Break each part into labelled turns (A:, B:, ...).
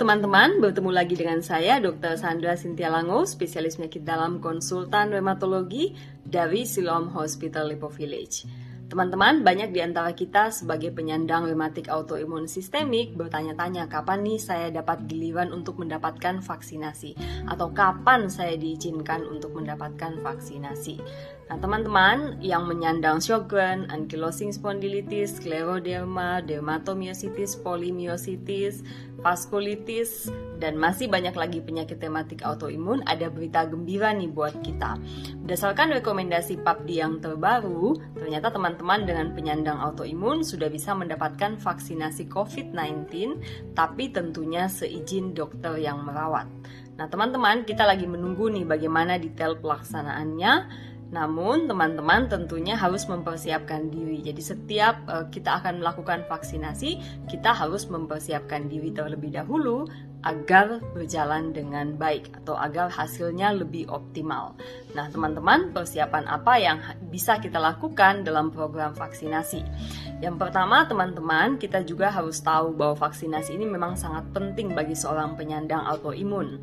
A: teman-teman, bertemu lagi dengan saya Dr. Sandra Cynthia Lango, spesialis penyakit dalam konsultan rheumatologi dari Siloam Hospital Lipo Village. Teman-teman, banyak di antara kita sebagai penyandang rematik autoimun sistemik bertanya-tanya kapan nih saya dapat giliran untuk mendapatkan vaksinasi atau kapan saya diizinkan untuk mendapatkan vaksinasi. Nah, teman-teman yang menyandang Sjogren, ankylosing spondylitis, scleroderma, dermatomyositis, polymyositis, vaskulitis, dan masih banyak lagi penyakit rematik autoimun, ada berita gembira nih buat kita. Berdasarkan rekomendasi PAPDI yang terbaru, ternyata teman-teman dengan penyandang autoimun sudah bisa mendapatkan vaksinasi COVID-19, tapi tentunya seizin dokter yang merawat. Nah, teman-teman, kita lagi menunggu nih bagaimana detail pelaksanaannya. Namun, teman-teman tentunya harus mempersiapkan diri. Jadi, setiap kita akan melakukan vaksinasi, kita harus mempersiapkan diri terlebih dahulu agar berjalan dengan baik atau agar hasilnya lebih optimal. Nah, teman-teman, persiapan apa yang bisa kita lakukan dalam program vaksinasi? Yang pertama, teman-teman, kita juga harus tahu bahwa vaksinasi ini memang sangat penting bagi seorang penyandang autoimun.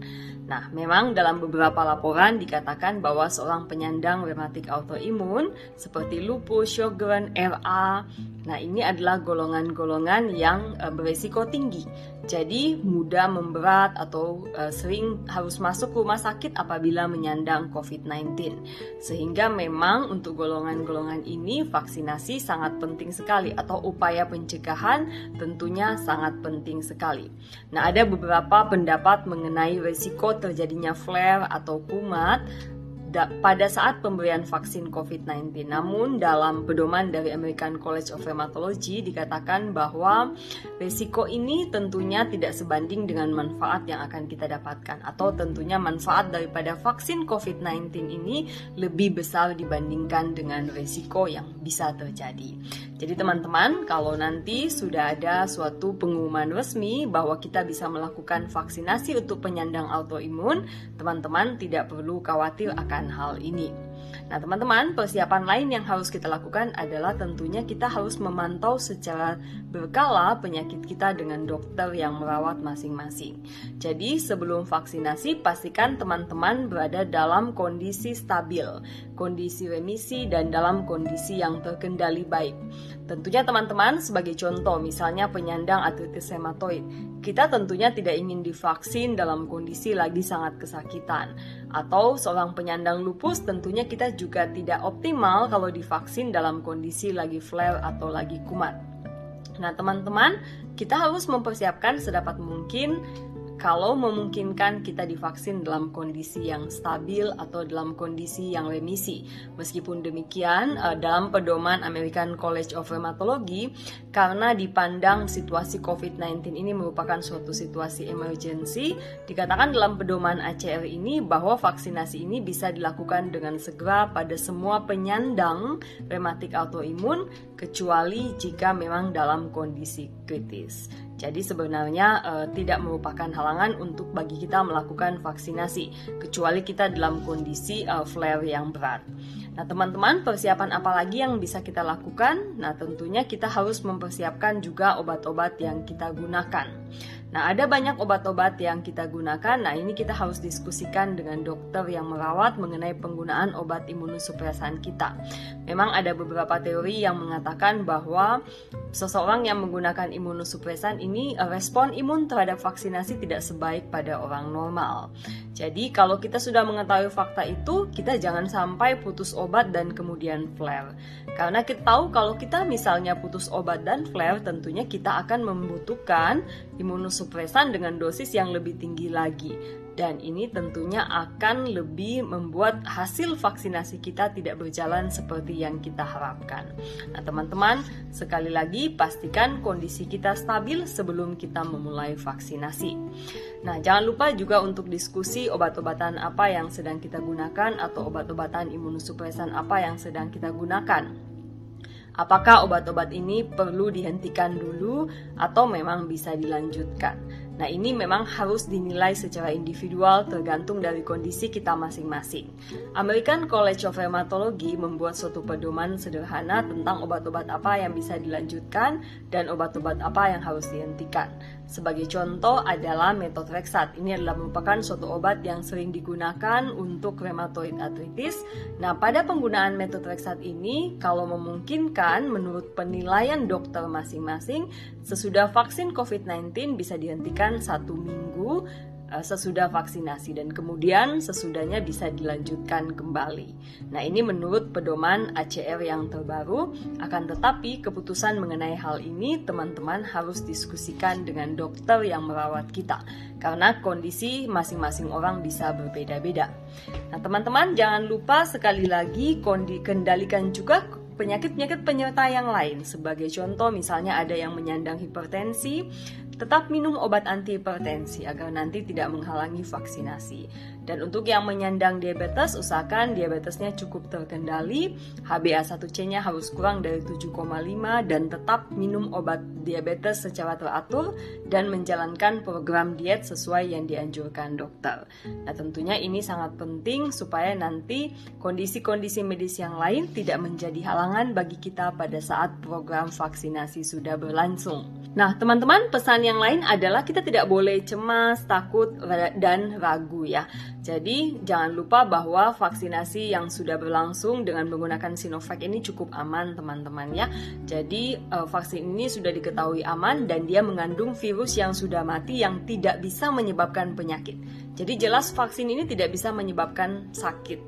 A: Nah, memang dalam beberapa laporan dikatakan bahwa seorang penyandang rematik autoimun seperti lupus, Sjogren, RA, nah ini adalah golongan-golongan yang berisiko tinggi. Jadi mudah memberat atau sering harus masuk rumah sakit apabila menyandang COVID-19. Sehingga memang untuk golongan-golongan ini vaksinasi sangat penting sekali atau upaya pencegahan tentunya sangat penting sekali. Nah, ada beberapa pendapat mengenai risiko terjadinya flare atau kumat pada saat pemberian vaksin COVID-19. Namun dalam pedoman dari American College of Rheumatology dikatakan bahwa risiko ini tentunya tidak sebanding dengan manfaat yang akan kita dapatkan, atau tentunya manfaat daripada vaksin COVID-19 ini lebih besar dibandingkan dengan risiko yang bisa terjadi. Jadi teman-teman, kalau nanti sudah ada suatu pengumuman resmi bahwa kita bisa melakukan vaksinasi untuk penyandang autoimun, teman-teman tidak perlu khawatir akan hal ini. Nah, teman-teman, persiapan lain yang harus kita lakukan adalah tentunya kita harus memantau secara berkala penyakit kita dengan dokter yang merawat masing-masing. Jadi, sebelum vaksinasi, pastikan teman-teman berada dalam kondisi stabil, kondisi remisi, dan dalam kondisi yang terkendali baik. Tentunya teman-teman, sebagai contoh, misalnya penyandang artritis rheumatoid, kita tentunya tidak ingin divaksin dalam kondisi lagi sangat kesakitan. Atau seorang penyandang lupus, tentunya kita juga tidak optimal kalau divaksin dalam kondisi lagi flare atau lagi kumat. Nah, teman-teman, kita harus mempersiapkan sedapat mungkin kalau memungkinkan kita divaksin dalam kondisi yang stabil atau dalam kondisi yang remisi. Meskipun demikian, dalam pedoman American College of Rheumatology, karena dipandang situasi COVID-19 ini merupakan suatu situasi emergency, dikatakan dalam pedoman ACR ini bahwa vaksinasi ini bisa dilakukan dengan segera pada semua penyandang rematik autoimun, kecuali jika memang dalam kondisi kritis. Jadi sebenarnya tidak merupakan halangan untuk bagi kita melakukan vaksinasi, kecuali kita dalam kondisi flare yang berat. Nah, teman-teman, persiapan apa lagi yang bisa kita lakukan? Nah, tentunya kita harus mempersiapkan juga obat-obat yang kita gunakan. Nah, ada banyak obat-obat yang kita gunakan. Nah, ini kita harus diskusikan dengan dokter yang merawat mengenai penggunaan obat imunosupresan kita. Memang ada beberapa teori yang mengatakan bahwa seseorang yang menggunakan imunosupresan ini respon imun terhadap vaksinasi tidak sebaik pada orang normal. Jadi, kalau kita sudah mengetahui fakta itu, kita jangan sampai putus obat dan kemudian flare. Karena kita tahu kalau kita misalnya putus obat dan flare, tentunya kita akan membutuhkan imunosupresan dengan dosis yang lebih tinggi lagi. Dan ini tentunya akan lebih membuat hasil vaksinasi kita tidak berjalan seperti yang kita harapkan. Nah, teman-teman, sekali lagi pastikan kondisi kita stabil sebelum kita memulai vaksinasi. Nah, jangan lupa juga untuk diskusi obat-obatan apa yang sedang kita gunakan atau obat-obatan imunosupresan apa yang sedang kita gunakan. Apakah obat-obat ini perlu dihentikan dulu atau memang bisa dilanjutkan? Nah, ini memang harus dinilai secara individual tergantung dari kondisi kita masing-masing. American College of Rheumatology membuat suatu pedoman sederhana tentang obat-obat apa yang bisa dilanjutkan dan obat-obat apa yang harus dihentikan. Sebagai contoh adalah methotrexate. Ini adalah merupakan suatu obat yang sering digunakan untuk rheumatoid arthritis. Nah, pada penggunaan methotrexate ini, kalau memungkinkan menurut penilaian dokter masing-masing, sesudah vaksin COVID-19 bisa dihentikan 1 minggu sesudah vaksinasi dan kemudian sesudahnya bisa dilanjutkan kembali. Nah, ini menurut pedoman ACR yang terbaru. Akan tetapi keputusan mengenai hal ini teman-teman harus diskusikan dengan dokter yang merawat kita karena kondisi masing-masing orang bisa berbeda-beda. Nah, teman-teman jangan lupa sekali lagi kendalikan juga penyakit-penyakit penyerta yang lain. Sebagai contoh misalnya ada yang menyandang hipertensi, tetap minum obat antihipertensi agar nanti tidak menghalangi vaksinasi. Dan untuk yang menyandang diabetes, usahakan diabetesnya cukup terkendali, HbA1c-nya harus kurang dari 7,5 dan tetap minum obat diabetes secara teratur dan menjalankan program diet sesuai yang dianjurkan dokter. Nah, tentunya ini sangat penting supaya nanti kondisi-kondisi medis yang lain tidak menjadi halangan bagi kita pada saat program vaksinasi sudah berlangsung. Nah, teman-teman, pesan yang lain adalah kita tidak boleh cemas, takut, dan ragu ya. Jadi, jangan lupa bahwa vaksinasi yang sudah berlangsung dengan menggunakan Sinovac ini cukup aman, teman-teman ya. Jadi, vaksin ini sudah diketahui aman dan dia mengandung virus yang sudah mati yang tidak bisa menyebabkan penyakit. Jadi, jelas vaksin ini tidak bisa menyebabkan sakit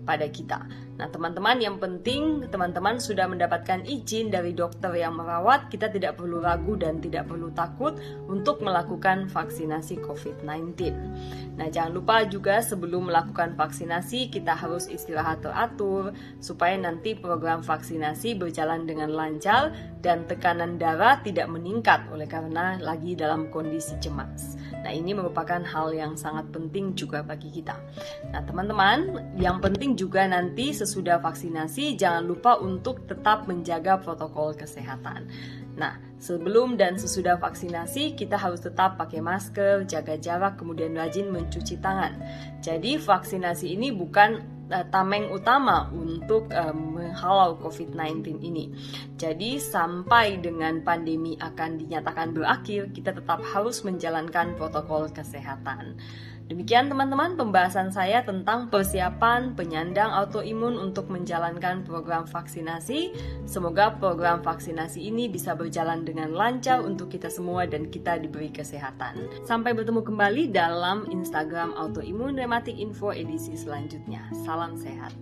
A: pada kita. Nah, teman-teman, yang penting teman-teman sudah mendapatkan izin dari dokter yang merawat. Kita tidak perlu ragu dan tidak perlu takut untuk melakukan vaksinasi COVID-19. Nah, jangan lupa juga sebelum melakukan vaksinasi kita harus istirahat teratur supaya nanti program vaksinasi berjalan dengan lancar dan tekanan darah tidak meningkat oleh karena lagi dalam kondisi cemas. Nah, ini merupakan hal yang sangat penting juga bagi kita. Nah, teman-teman, yang penting juga nanti sesudah vaksinasi jangan lupa untuk tetap menjaga protokol kesehatan. Nah, sebelum dan sesudah vaksinasi kita harus tetap pakai masker, jaga jarak, kemudian rajin mencuci tangan. Jadi vaksinasi ini bukan tameng utama untuk menghalau COVID-19 ini. Jadi sampai dengan pandemi akan dinyatakan berakhir, kita tetap harus menjalankan protokol kesehatan. Demikian teman-teman pembahasan saya tentang persiapan penyandang autoimun untuk menjalankan program vaksinasi. Semoga program vaksinasi ini bisa berjalan dengan lancar untuk kita semua dan kita diberi kesehatan. Sampai bertemu kembali dalam Instagram Autoimun Rematik Info edisi selanjutnya. Salam sehat.